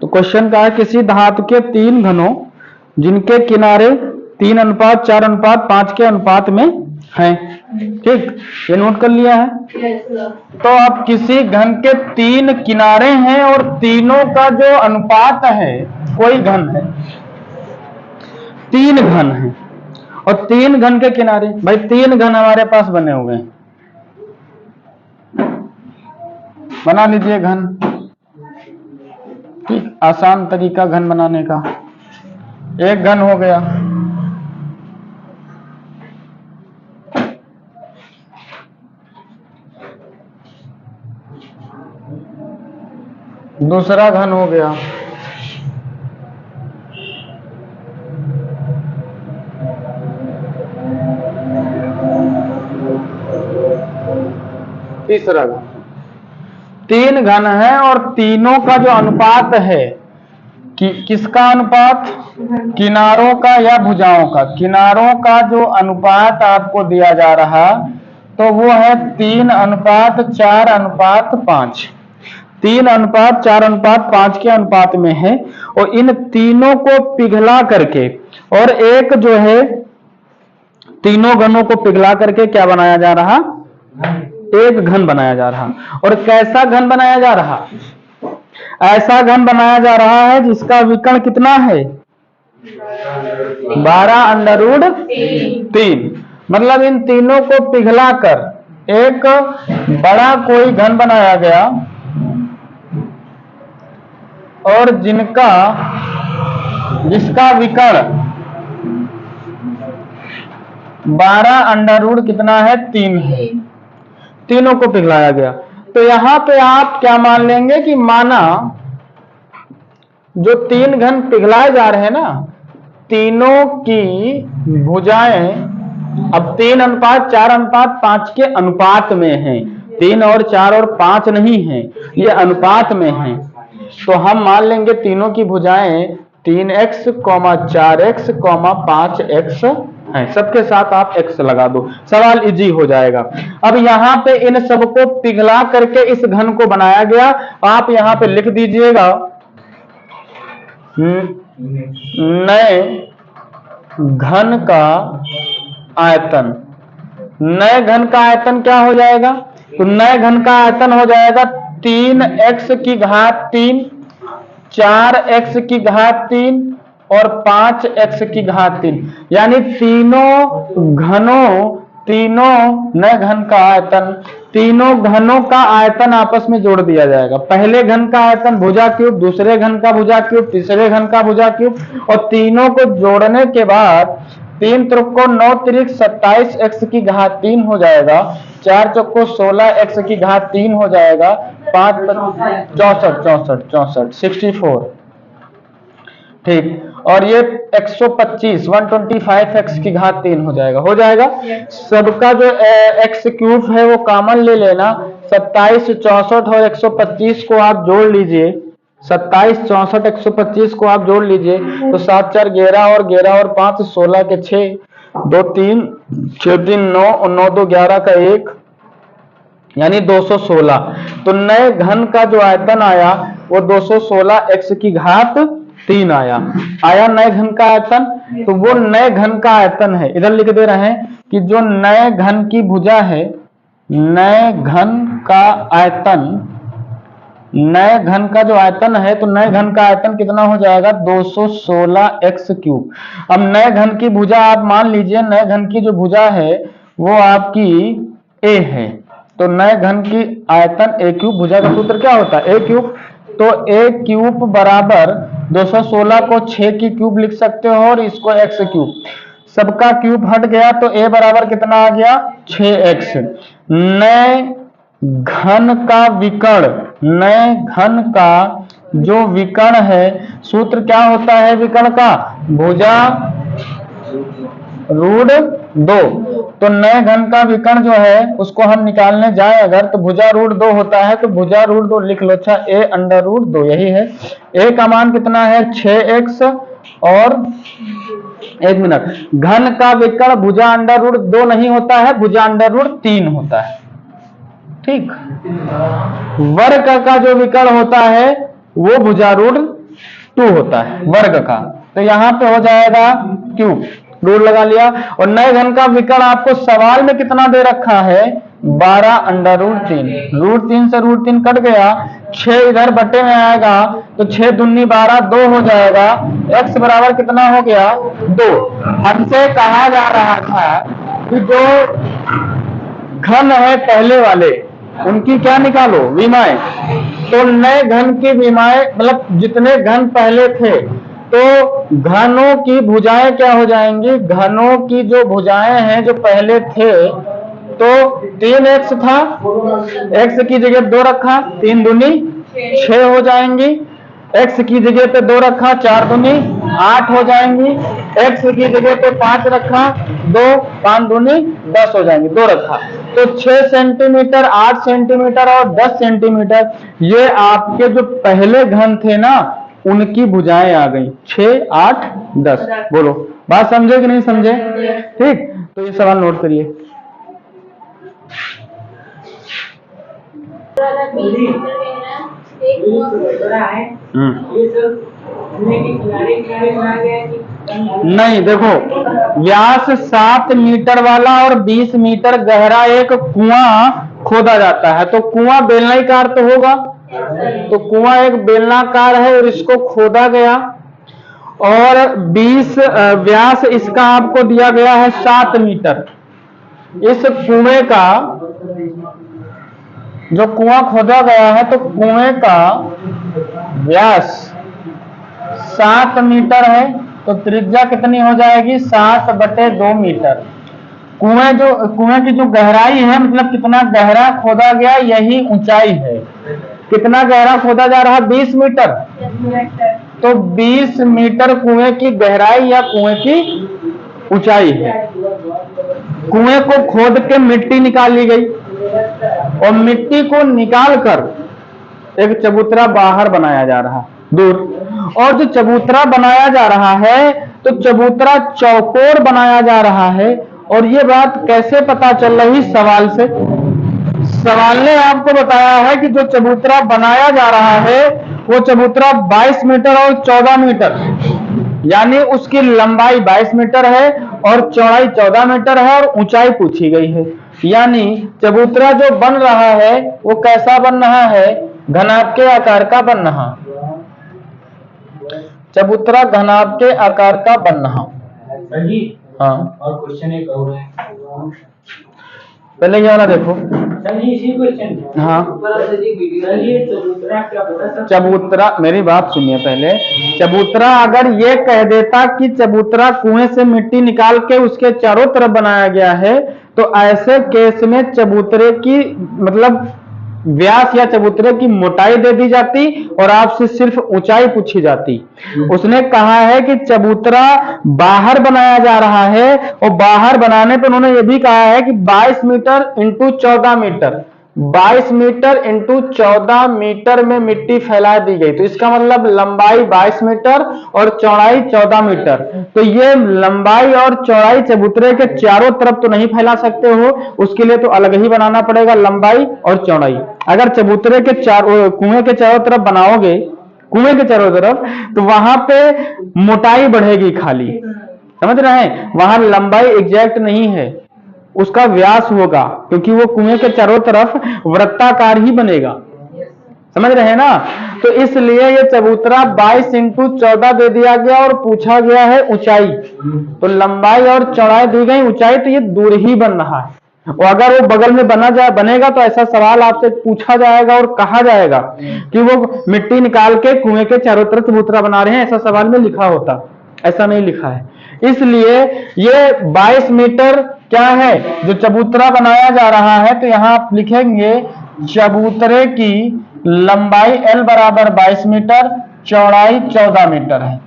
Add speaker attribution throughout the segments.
Speaker 1: तो क्वेश्चन का है किसी धातु के 3 घनों जिनके किनारे 3:4:5 के अनुपात में हैं। ठीक, ये नोट कर लिया है। तो अब किसी घन के 3 किनारे हैं और तीनों का जो अनुपात है, कोई घन है, 3 घन है और 3 घन के किनारे, भाई 3 घन हमारे पास बने हुए हैं, बना लीजिए घन। ठीक, आसान तरीका घन बनाने का। एक घन हो गया, दूसरा घन हो गया, तीसरा घन। 3 घन है और तीनों का जो अनुपात है कि किसका अनुपात, किनारों का या भुजाओं का, किनारों का जो अनुपात आपको दिया जा रहा तो वो है 3:4:5। 3:4:5 के अनुपात में है और इन तीनों को पिघला करके और एक जो है तीनों घनों को पिघला करके क्या बनाया जा रहा, एक घन बनाया जा रहा। और कैसा घन बनाया जा रहा, ऐसा घन बनाया जा रहा है जिसका विकर्ण कितना है, 12√3। मतलब इन तीनों को पिघला कर एक बड़ा कोई घन बनाया गया और जिसका विकर्ण 12 कितना है, 3 है। तीनों को पिघलाया गया। तो यहां पे आप क्या मान लेंगे कि माना जो 3 घन पिघलाए जा रहे हैं ना, तीनों की भुजाएं अब 3:4:5 के अनुपात में हैं। 3 और 4 और 5 नहीं है, ये अनुपात में हैं। तो हम मान लेंगे तीनों की भुजाएं 3x, 4x, 5x है। सबके साथ आप x लगा दो, सवाल इजी हो जाएगा। अब यहाँ पे इन सबको पिघला करके इस घन को बनाया गया। आप यहाँ पे लिख दीजिएगा नए घन का आयतन। नए घन का आयतन क्या हो जाएगा, तो नए घन का आयतन हो जाएगा 3x की घात 3, 4x की घात 3 और 5x की घात 3। यानी तीनों नए घन का आयतन, तीनों घनों का आयतन आपस में जोड़ दिया जाएगा। पहले घन का आयतन भुजा क्यूब, दूसरे घन का भुजा क्यूब, तीसरे घन का भुजा क्यूब, और तीनों को जोड़ने के बाद 3 त्रिकों 9 त्रिक 27x की घात 3 हो जाएगा, 4 चौको 16x की घात 3 हो जाएगा, 5 64। ठीक, और ये 125x की घात 3 हो जाएगा। सबका जो x क्यूब है वो कॉमन ले लेना। 27, 64 और 125 को आप जोड़ लीजिए। 27, 64, 125 को आप जोड़ लीजिए तो 7 4 11 और 5 16 के 6, 2 3 6 3 9 और 9 2 11 का 1, यानी 216। तो नए घन का जो आयतन आया वो 216x की घात 3 आया नए घन का आयतन। तो वो नए घन का आयतन है, इधर लिख दे रहे हैं कि जो नए घन की भुजा है, नए घन का आयतन, नए घन का जो आयतन है, तो नए घन का आयतन कितना हो जाएगा, 216x क्यूब। अब नए घन की भुजा आप मान लीजिए, नए घन की जो भुजा है वो आपकी a है, तो नए घन की आयतन a क्यूब। भुजा का सूत्र क्या होता है, a क्यूब। तो a क्यूब बराबर 216 को 6 की क्यूब लिख सकते हो और इसको x क्यूब। सबका क्यूब हट गया तो a बराबर कितना आ गया, 6x। नए घन का विकर्ण, नए घन का जो विकर्ण है, सूत्र क्या होता है विकर्ण का, भुजा √2। तो नए घन का विकर्ण जो है उसको हम निकालने जाए अगर, तो भुजा √2 होता है, तो भुजा √2 लिख लो। अच्छा, a√2 यही है। a का मान कितना है, 6x। और एक मिनट, घन का विकर्ण भुजा √2 नहीं होता है, भुजा √3 होता है। ठीक, वर्ग का जो विकर्ण होता है वो भुजा 2 होता है वर्ग का, तो यहाँ पे हो जाएगा क्यूब, रूट लगा लिया। और नए घन का विकर्ण आपको सवाल में कितना दे रखा है, 12 अंडर रूट 3, रूट 3 से रूट 3 कट गया, 6 इधर बटे में आएगा तो 6 दूनी 12, 2 हो जाएगा, x बराबर कितना हो गया 2। हमसे कहा जा रहा था कि जो घन है पहले वाले उनकी क्या निकालो, विमाएं। तो नए घन की विमाएं मतलब जितने घन पहले थे तो घनों की भुजाएं क्या हो जाएंगी, घनों की जो भुजाएं हैं जो पहले थे तो 3x था, x की जगह 2 रखा, 3 दूनी 6 हो जाएंगी, x की जगह पे 2 रखा, 4 दूनी 8 हो जाएंगी, x की जगह पे 5 रखा, 2 5 दूनी 10 हो जाएंगी, 2 रखा, तो 6 सेंटीमीटर, 8 सेंटीमीटर और 10 सेंटीमीटर ये आपके जो पहले घन थे ना उनकी भुजाएं आ गई, 6 8 10। बोलो बात समझे कि नहीं समझे? ठीक, तो ये सवाल नोट करिए। नहीं, देखो व्यास 7 मीटर वाला और 20 मीटर गहरा एक कुआं खोदा जाता है, तो कुआं बेलनाकार तो होगा, तो कुआं एक बेलनाकार है और इसको खोदा गया और 20 व्यास इसका आपको दिया गया है 7 मीटर। इस कुएं का जो कुआं खोदा गया है तो कुएं का व्यास 7 मीटर है, तो त्रिज्या कितनी हो जाएगी 7/2 मीटर। कुएं की जो गहराई है मतलब कितना गहरा खोदा गया यही ऊंचाई है। कितना गहरा खोदा जा रहा है 20 मीटर, तो 20 मीटर कुएं की गहराई या कुएं की ऊंचाई है। कुएं को खोद के मिट्टी निकाली गई और मिट्टी को निकालकर एक चबूतरा बाहर बनाया जा रहा है दूर, और जो चबूतरा बनाया जा रहा है तो चबूतरा चौकोर बनाया जा रहा है। और ये बात कैसे पता चल रही, सवाल से। सवाल ने आपको बताया है कि जो चबूतरा बनाया जा रहा है वो चबूतरा 22 मीटर और 14 मीटर, यानी उसकी लंबाई 22 मीटर है और चौड़ाई 14 मीटर है और ऊंचाई पूछी गई है। यानी चबूतरा जो बन रहा है वो कैसा बन रहा है, घनाभ के आकार का बन रहा, चबूतरा घनाभ के आकार का बन रहा। हाँ, और क्वेश्चन एक और है, पहले ये वाला देखो। इसी क्वेश्चन, हाँ चबूतरा, मेरी बात सुनिए पहले। चबूतरा अगर ये कह देता कि चबूतरा कुएं से मिट्टी निकाल के उसके चारों तरफ बनाया गया है तो ऐसे केस में चबूतरे की मतलब व्यास या चबूतरे की मोटाई दे दी जाती और आपसे सिर्फ ऊंचाई पूछी जाती। उसने कहा है कि चबूतरा बाहर बनाया जा रहा है और बाहर बनाने पर उन्होंने ये भी कहा है कि 22 meter into 14 meter, 22 meter into 14 meter में मिट्टी फैला दी गई, तो इसका मतलब लंबाई 22 मीटर और चौड़ाई 14 मीटर। तो ये लंबाई और चौड़ाई चबूतरे के चारों तरफ तो नहीं फैला सकते हो, उसके लिए तो अलग ही बनाना पड़ेगा लंबाई और चौड़ाई। अगर चबूतरे के कुएं के चारों तरफ बनाओगे, कुएं के चारों तरफ, तो वहां पे मोटाई बढ़ेगी खाली, समझ रहे हैं, वहां लंबाई एग्जैक्ट नहीं है, उसका व्यास होगा क्योंकि वो कुएं के चारों तरफ वृत्ताकार ही बनेगा, समझ रहे हैं ना। तो इसलिए ये चबूतरा 22 इंटू 14 दे दिया गया और पूछा गया है ऊंचाई, तो लंबाई और चौड़ाई दी गई, ऊंचाई तो ये दूर ही बन रहा है। और अगर वो बगल में बनेगा तो ऐसा सवाल आपसे पूछा जाएगा और कहा जाएगा कि वो मिट्टी निकाल के कुएं के चारों तरफ चबूतरा बना रहे हैं, ऐसा सवाल में लिखा होता, ऐसा नहीं लिखा है। इसलिए ये 22 मीटर क्या है जो चबूतरा बनाया जा रहा है, तो यहां आप लिखेंगे चबूतरे की लंबाई L बराबर 22 मीटर, चौड़ाई 14 मीटर है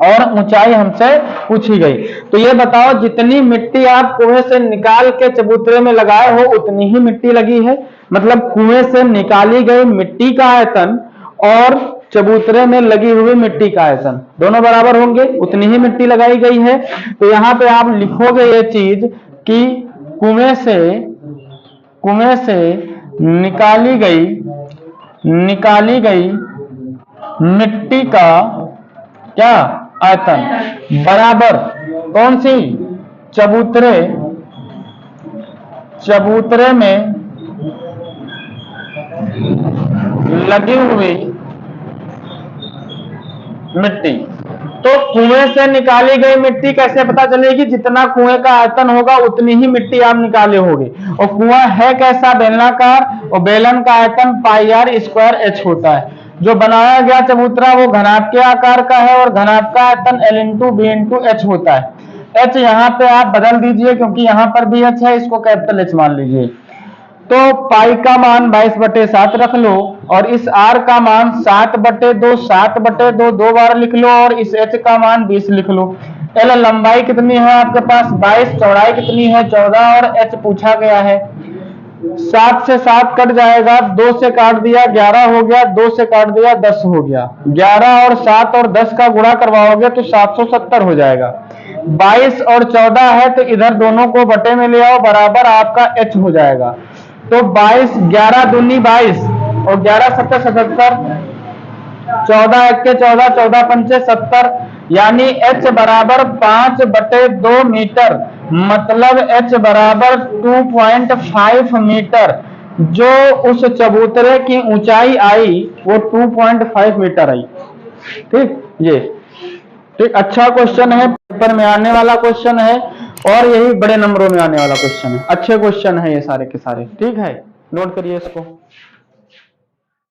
Speaker 1: और ऊंचाई हमसे पूछी गई। तो ये बताओ जितनी मिट्टी आप कुएं से निकाल के चबूतरे में लगाए हो उतनी ही मिट्टी लगी है, मतलब कुएं से निकाली गई मिट्टी का आयतन और चबूतरे में लगी हुई मिट्टी का आयतन दोनों बराबर होंगे, उतनी ही मिट्टी लगाई गई है। तो यहाँ पे आप लिखोगे ये चीज कि कुएं से निकाली गई मिट्टी का क्या आयतन बराबर कौन सी चबूतरे में लगी हुई मिट्टी। तो कुएं से निकाली गई मिट्टी कैसे पता चलेगी? जितना कुएं का आयतन होगा उतनी ही मिट्टी आप निकाले होगे। और कुआं है कैसा? बेलनाकार, और बेलन का आयतन पाई आर स्क्वायर एच होता है। जो बनाया गया चबूतरा वो घनाभ के आकार का है और घनाभ का आयतन L into B into H होता है। एच यहाँ पे आप बदल दीजिए क्योंकि यहाँ पर भी एच है, इसको कैपिटल एच मान लीजिए। तो पाई का मान 22/7 रख लो और इस आर का मान 7/2 7/2 दो बार लिख लो और इस एच का मान 20 लिख लो। एल लंबाई कितनी है आपके पास? 22, चौड़ाई कितनी है? 14 और एच पूछा गया है। 7 से 7 कट जाएगा, 2 से काट दिया 11 हो गया, 2 से काट दिया 10 हो गया। 11 और 7 और 10 का गुणा करवाओगे तो 770 हो जाएगा। 22 और 14 है तो इधर दोनों को बटे में ले आओ, बराबर आपका एच हो जाएगा। तो 22, 11 दूनी 22 और 11 7 77, 14 1 के 14, 14 पंचे 70, यानी h बराबर 5/2 मीटर, मतलब h बराबर 2.5 मीटर। जो उस चबूतरे की ऊंचाई आई वो 2.5 मीटर आई। ठीक, ये ठीक अच्छा क्वेश्चन है, पेपर में आने वाला क्वेश्चन है और यही बड़े नंबरों में आने वाला क्वेश्चन है। अच्छे क्वेश्चन है ये सारे के सारे। ठीक है, नोट करिए इसको।